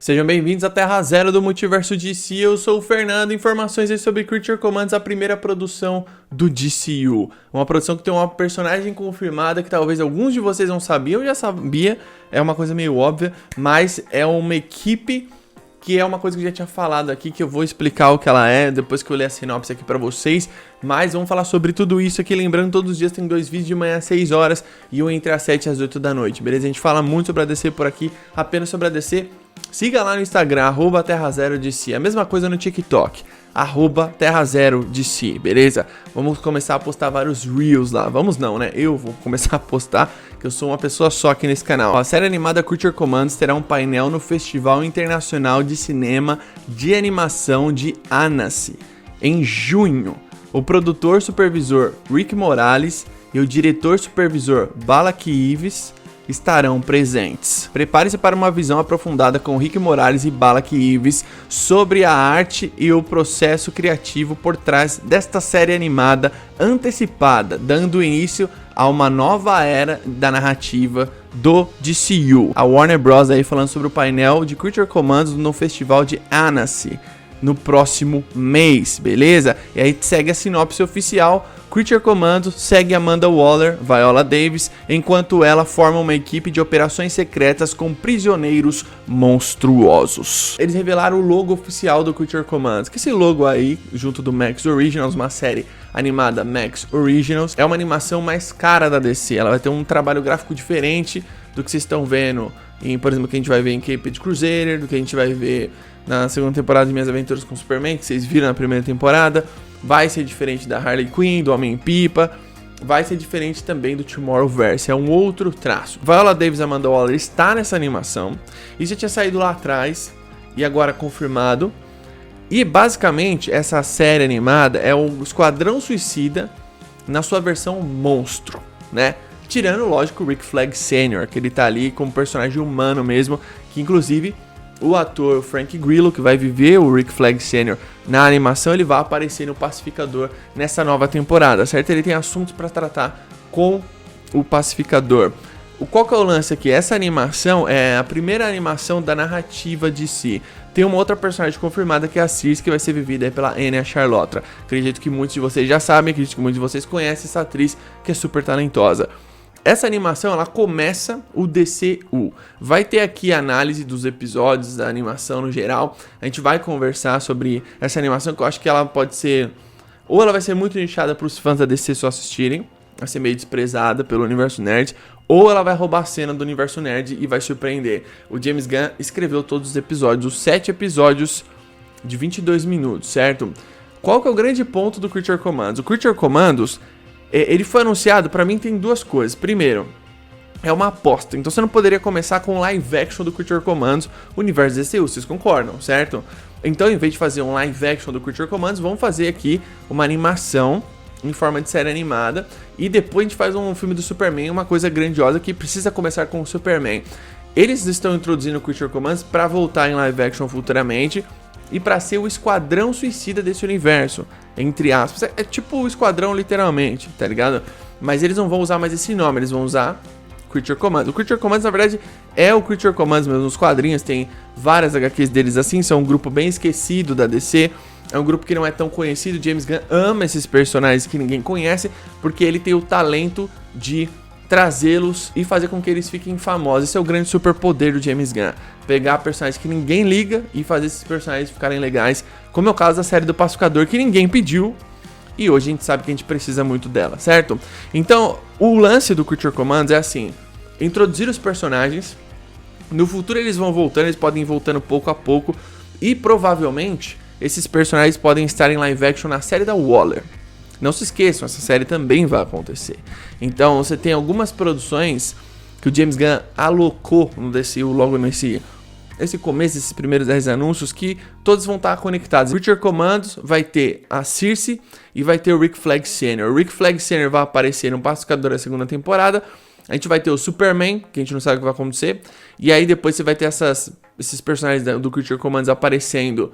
Sejam bem-vindos à Terra Zero do Multiverso DC, eu sou o Fernando, informações aí sobre Creature Commands, a primeira produção do DCU. Uma produção que tem uma personagem confirmada que talvez alguns de vocês não sabiam, eu já sabia, é uma coisa meio óbvia, mas é uma equipe que é uma coisa que eu já tinha falado aqui, que eu vou explicar o que ela é, depois que eu ler a sinopse aqui pra vocês, mas vamos falar sobre tudo isso aqui, lembrando, todos os dias tem 2 vídeos de manhã às 6 horas e um entre as 7 e as 8 da noite, beleza? A gente fala muito sobre a DC por aqui, apenas sobre a DC. Siga lá no Instagram, @TerraZeroDC, a mesma coisa no TikTok, @TerraZeroDC, beleza? Vamos começar a postar vários Reels lá, vamos não, né? Eu vou começar a postar, que eu sou uma pessoa só aqui nesse canal. A série animada Creature Commands terá um painel no Festival Internacional de Cinema de Animação de Annecy, em junho. O produtor supervisor Rick Morales e o diretor supervisor Balak Ives estarão presentes. Prepare-se para uma visão aprofundada com Rick Morales e Balak Ives sobre a arte e o processo criativo por trás desta série animada antecipada, dando início a uma nova era da narrativa do DCU. A Warner Bros. Aí falando sobre o painel de Creature Commands no Festival de Annecy no próximo mês, beleza? E aí segue a sinopse oficial. Creature Commandos segue Amanda Waller, Viola Davis, enquanto ela forma uma equipe de operações secretas com prisioneiros monstruosos. Eles revelaram o logo oficial do Creature Commands, que esse logo aí, junto do Max Originals, uma série animada Max Originals, é uma animação mais cara da DC. Ela vai ter um trabalho gráfico diferente do que vocês estão vendo, por exemplo, que a gente vai ver em Caped Crusader, do que a gente vai ver na segunda temporada de Minhas Aventuras com Superman, que vocês viram na primeira temporada. Vai ser diferente da Harley Quinn, do Homem-Pipa. Vai ser diferente também do Tomorrowverse. É um outro traço. Viola Davis e Amanda Waller está nessa animação. Isso já tinha saído lá atrás e agora confirmado. E basicamente essa série animada é o Esquadrão Suicida na sua versão monstro, né? Tirando, lógico, o Rick Flag Sr., que ele tá ali como personagem humano mesmo, que inclusive o ator Frank Grillo, que vai viver o Rick Flag Sr. na animação, ele vai aparecer no Pacificador nessa nova temporada, certo? Ele tem assuntos para tratar com o Pacificador. Qual que é o lance aqui? Essa animação é a primeira animação da narrativa de si. Tem uma outra personagem confirmada que é a Circe, que vai ser vivida aí pela Anya Charlotte. Acredito que muitos de vocês já sabem, acredito que muitos de vocês conhecem essa atriz, que é super talentosa. Essa animação, ela começa o DCU. Vai ter aqui a análise dos episódios da animação no geral. A gente vai conversar sobre essa animação, que eu acho que ela pode ser... ou ela vai ser muito nichada para os fãs da DC só assistirem, vai ser meio desprezada pelo universo nerd, ou ela vai roubar a cena do universo nerd e vai surpreender. O James Gunn escreveu todos os episódios, os 7 episódios de 22 minutos, certo? Qual que é o grande ponto do Creature Commands? O Creature Commandos, ele foi anunciado, pra mim tem duas coisas. Primeiro, é uma aposta, então você não poderia começar com live action do Creature Commands universo DCU, vocês concordam, certo? Então, em vez de fazer um live action do Creature Commands, vamos fazer aqui uma animação em forma de série animada, e depois a gente faz um filme do Superman, uma coisa grandiosa que precisa começar com o Superman. Eles estão introduzindo o Creature Commands pra voltar em live action futuramente, e pra ser o Esquadrão Suicida desse universo, entre aspas. É tipo o Esquadrão literalmente, tá ligado? Mas eles não vão usar mais esse nome, eles vão usar Creature Commands. O Creature Commands, na verdade, é o Creature Commands mesmo. Nos quadrinhos tem várias HQs deles assim, são um grupo bem esquecido da DC. É um grupo que não é tão conhecido. James Gunn ama esses personagens que ninguém conhece, porque ele tem o talento de trazê-los e fazer com que eles fiquem famosos. Esse é o grande superpoder do James Gunn. Pegar personagens que ninguém liga e fazer esses personagens ficarem legais, como é o caso da série do Pacificador, que ninguém pediu, e hoje a gente sabe que a gente precisa muito dela, certo? Então, o lance do Creature Commands é assim, introduzir os personagens, no futuro eles vão voltando, eles podem ir voltando pouco a pouco, e provavelmente esses personagens podem estar em live action na série da Waller. Não se esqueçam, essa série também vai acontecer. Então, você tem algumas produções que o James Gunn alocou no DCU logo nesse começo, esses primeiros 10 anúncios, que todos vão estar conectados. Creature Commandos vai ter a Circe e vai ter o Rick Flag Sr. O Rick Flag Sr. vai aparecer no Pacificador da segunda temporada. A gente vai ter o Superman, que a gente não sabe o que vai acontecer. E aí depois você vai ter esses personagens do Creature Commands aparecendo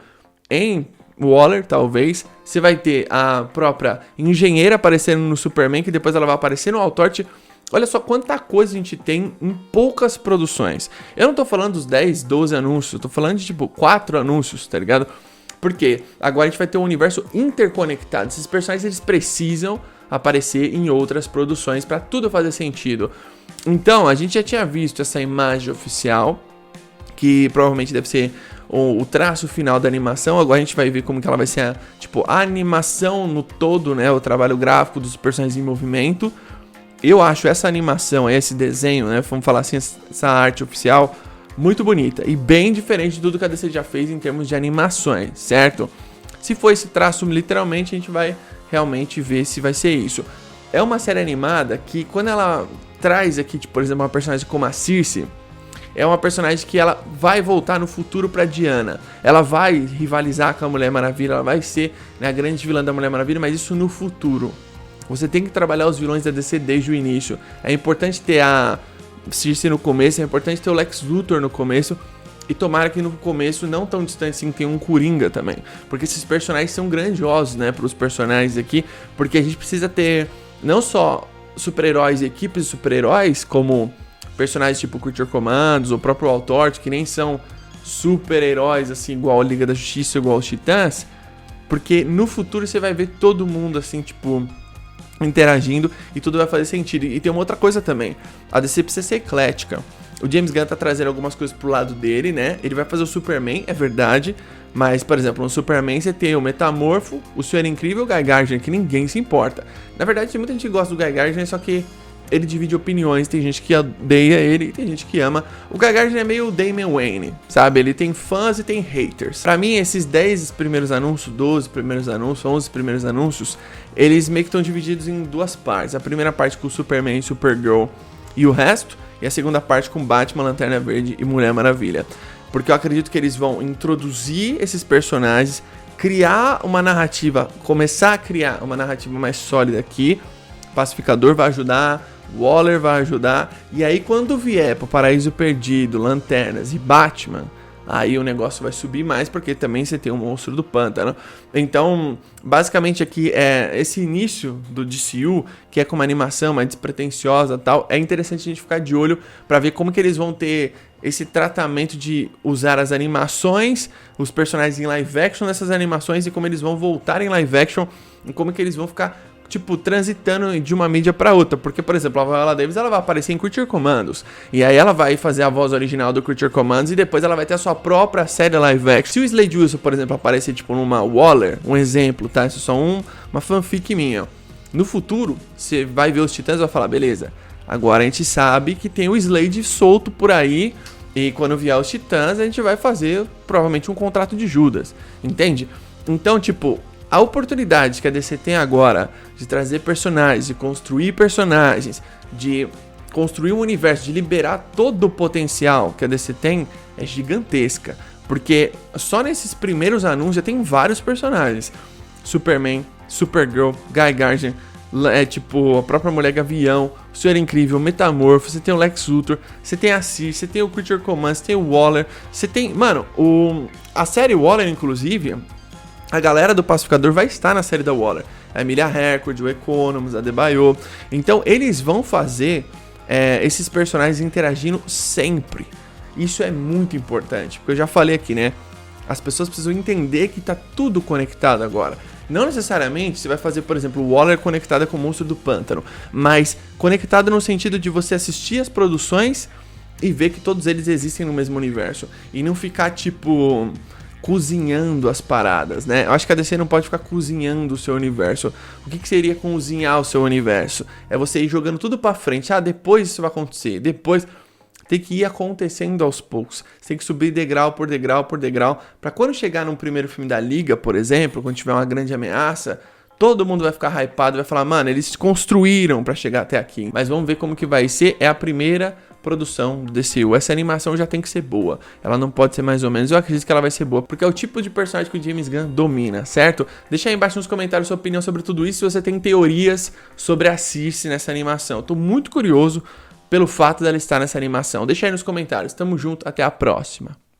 em Waller, talvez. Você vai ter a própria engenheira aparecendo no Superman, que depois ela vai aparecer no Altort. Olha só quanta coisa a gente tem em poucas produções. Eu não tô falando dos 10, 12 anúncios, eu tô falando de tipo 4 anúncios, tá ligado? Porque agora a gente vai ter um universo interconectado. Esses personagens eles precisam aparecer em outras produções para tudo fazer sentido. Então, a gente já tinha visto essa imagem oficial, que provavelmente deve ser o traço final da animação. Agora a gente vai ver como que ela vai ser a animação no todo, né? O trabalho gráfico dos personagens em movimento. Eu acho essa animação, esse desenho, né? Vamos falar assim, essa arte oficial, muito bonita e bem diferente de tudo que a DC já fez em termos de animações, certo? Se for esse traço literalmente, a gente vai realmente ver se vai ser isso. É uma série animada que quando ela traz aqui, tipo, por exemplo, uma personagem como a Circe, é uma personagem que ela vai voltar no futuro pra Diana. Ela vai rivalizar com a Mulher Maravilha, ela vai ser, né, a grande vilã da Mulher Maravilha, mas isso no futuro. Você tem que trabalhar os vilões da DC desde o início. É importante ter a Circe no começo, é importante ter o Lex Luthor no começo. E tomara que no começo, não tão distante assim, tenha um Coringa também. Porque esses personagens são grandiosos, né, pros personagens aqui. Porque a gente precisa ter não só super-heróis e equipes de super-heróis, como personagens tipo Creature Commandos, ou o próprio Authority, que nem são super-heróis assim, igual a Liga da Justiça, igual os Titãs. Porque no futuro você vai ver todo mundo assim, tipo, interagindo e tudo vai fazer sentido. E tem uma outra coisa também, a DC precisa ser eclética. O James Gunn tá trazendo algumas coisas pro lado dele, né? Ele vai fazer o Superman, é verdade, mas, por exemplo, no Superman você tem o Metamorfo, o Senhor Incrível e o Guy Gardner, que ninguém se importa. Na verdade, tem muita gente que gosta do Guy Gardner, só que ele divide opiniões, tem gente que odeia ele e tem gente que ama. O Guy Gardner é meio o Damian Wayne, sabe? Ele tem fãs e tem haters. Pra mim, esses 10 primeiros anúncios, 12 primeiros anúncios, 11 primeiros anúncios, eles meio que estão divididos em duas partes. A primeira parte com o Superman, Supergirl e o resto, e a segunda parte com Batman, Lanterna Verde e Mulher Maravilha. Porque eu acredito que eles vão introduzir esses personagens, criar uma narrativa, começar a criar uma narrativa mais sólida aqui. Pacificador vai ajudar, Waller vai ajudar, e aí quando vier pro Paraíso Perdido, Lanternas e Batman, aí o negócio vai subir mais, porque também você tem o Monstro do Pântano. Então, basicamente aqui é esse início do DCU, que é com uma animação mais despretensiosa e tal, é interessante a gente ficar de olho para ver como que eles vão ter esse tratamento de usar as animações, os personagens em live action nessas animações, e como eles vão voltar em live action, e como que eles vão ficar tipo, transitando de uma mídia pra outra. Porque, por exemplo, a Viola Davis, ela vai aparecer em Creature Commandos. E aí ela vai fazer a voz original do Creature Commandos. E depois ela vai ter a sua própria série live action. Se o Slade Wilson, por exemplo, aparecer, tipo, numa Waller, um exemplo, tá? Isso é só uma fanfic minha. No futuro, você vai ver os Titãs e vai falar, beleza, agora a gente sabe que tem o Slade solto por aí. E quando vier os Titãs, a gente vai fazer, provavelmente, um contrato de Judas. Entende? Então, tipo, a oportunidade que a DC tem agora de trazer personagens, de construir personagens, de construir um universo, de liberar todo o potencial que a DC tem é gigantesca. Porque só nesses primeiros anúncios já tem vários personagens. Superman, Supergirl, Guy Gardner, tipo a própria Mulher Gavião, o Senhor Incrível, Metamorfo, você tem o Lex Luthor, você tem a Circe, você tem o Creature Commands, você tem o Waller, você tem... Mano, a série Waller, inclusive... A galera do Pacificador vai estar na série da Waller. A Emilia Hercord, o Economos, a Adebayo. Então eles vão fazer esses personagens interagindo sempre. Isso é muito importante. Porque eu já falei aqui, né? As pessoas precisam entender que tá tudo conectado agora. Não necessariamente você vai fazer, por exemplo, o Waller conectada com o Monstro do Pântano. Mas conectado no sentido de você assistir as produções e ver que todos eles existem no mesmo universo. E não ficar, tipo... cozinhando as paradas, né? Eu acho que a DC não pode ficar cozinhando o seu universo. O que seria cozinhar o seu universo? É você ir jogando tudo pra frente. Ah, depois isso vai acontecer. Depois tem que ir acontecendo aos poucos. Você tem que subir degrau por degrau por degrau. Pra quando chegar num primeiro filme da Liga, por exemplo, quando tiver uma grande ameaça, todo mundo vai ficar hypado, vai falar, mano, eles construíram pra chegar até aqui. Mas vamos ver como que vai ser. É a primeira produção do DCU. Essa animação já tem que ser boa. Ela não pode ser mais ou menos. Eu acredito que ela vai ser boa, porque é o tipo de personagem que o James Gunn domina, certo? Deixa aí embaixo nos comentários sua opinião sobre tudo isso, se você tem teorias sobre a Circe nessa animação. Eu tô muito curioso pelo fato dela estar nessa animação. Deixa aí nos comentários. Tamo junto, até a próxima.